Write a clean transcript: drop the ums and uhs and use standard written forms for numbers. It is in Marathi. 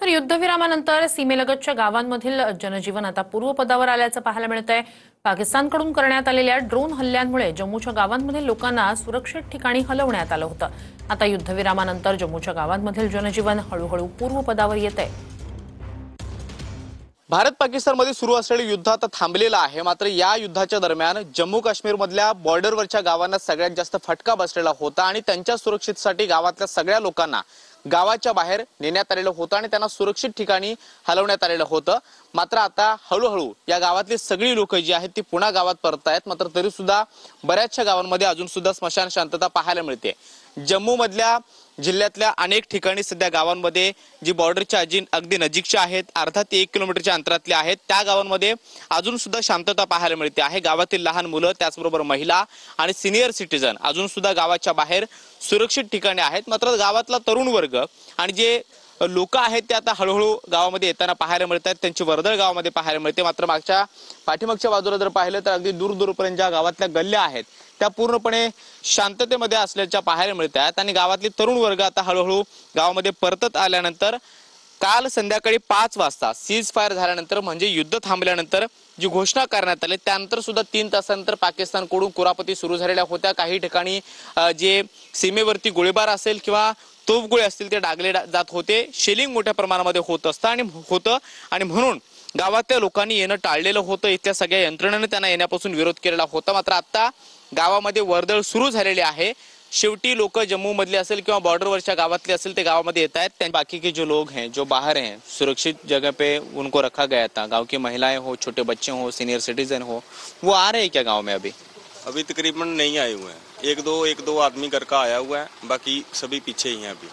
तर युद्धविरामानंतर सीमेलगतच्या गावांमधील जनजीवन आता पूर्वपदावर आल्याचं पाहायला मिळतंय। पाकिस्तानकडून करण्यात आलेल्या ड्रोन हल्ल्यांमुळे जम्मूच्या गावांमधील लोकांना सुरक्षित ठिकाणी हलवण्यात आलं होतं। आता युद्धविरामानंतर जम्मूच्या गावांमधील जनजीवन हळूहळू पूर्वपदावर येतंय। भारत पाकिस्तानमध्ये सुरू असलेले युद्ध आता थांबलेलं आहे। मात्र या युद्धाच्या दरम्यान जम्मू काश्मीरमधल्या बॉर्डरवरच्या गावांना सगळ्यात जास्त फटका बसलेला होता आणि त्यांच्या सुरक्षेसाठी गावातल्या सगळ्या लोकांना गावाच्या बाहेर नेण्यात आलेलं होतं आणि त्यांना सुरक्षित ठिकाणी हलवण्यात आलेलं होतं। मात्र आता हळूहळू या गावातली सगळी लोक जी आहेत ती पुन्हा गावात परतायत। मात्र तरी सुद्धा बऱ्याचशा गावांमध्ये अजून सुद्धा स्मशान शांतता पाहायला मिळते। जम्मू मधल्या जिल्ह्यातल्या अनेक ठिकाणी सध्या गावांमध्ये जी बॉर्डरच्या अगदी नजीकच्या आहेत, अर्धा ते 1 किलोमीटरच्या अंतरातल्या आहेत, त्या गावांमध्ये अजून सुद्धा शांतता पाहायला मिळते आहे। गावातील लहान मुलं, त्याचबरोबर महिला आणि सिनियर सिटीजन अजून सुद्धा गावाच्या बाहेर सुरक्षित ठिकाणी आहेत। मात्र गावातला तरुण वर्ग आणि जे लोक आहेत ते आता हळूहळू गावामध्ये येताना पाहायला मिळतात। त्यांची वर्दळ गावामध्ये पाहायला मिळते। मात्र पाठीमागच्या बाजूला जर पाहिलं तर अगदी दूर दूरपर्यंत ज्या गावातल्या गल्ल्या आहेत त्या पूर्णपणे शांततेमध्ये असल्याच्या पाहायला मिळतात आणि गावातली तरुण वर्ग आता हळूहळू गावामध्ये परतत आल्यानंतर काल संध्याकाळी 5 वाजता सीज फायर झाल्यानंतर म्हणजे युद्ध थांबल्यानंतर जी घोषणा करण्यात आली त्यानंतर सुद्धा 3 तासानंतर पाकिस्तानकडून कुरापती सुरू झालेल्या होत्या। काही ठिकाणी जे सीमेवरती गोळीबार असेल किंवा तोफगोळे असतील ते डागले जात होते। शेलिंग मोठ्या प्रमाणामध्ये होत आणि म्हणून गावातल्या लोकांनी येणं टाळलेलं होतं। इथल्या सगळ्या यंत्रणांनी त्यांना येण्यापासून विरोध केलेला होता। मात्र आता गावामध्ये वर्दळ सुरू झालेली आहे। शेवटी लोक जम्मू मधले असेल किंवा बॉर्डरवरच्या गावातले असेल ते गावामध्ये येत आहेत। बाकी के जो लोग हैं जो बाहर हैं सुरक्षित जगह पे उनको रखा गया था। गांव की महिलाएं हो, छोटे बच्चे हो, सीनियर सिटीजन हो, वो आ रहे हैं क्या गांव में? अभी तकरीबन नहीं आए हुए हैं। एक दो आदमी घर का आया हुआ है, बाकी सभी पीछे ही हैं अभी।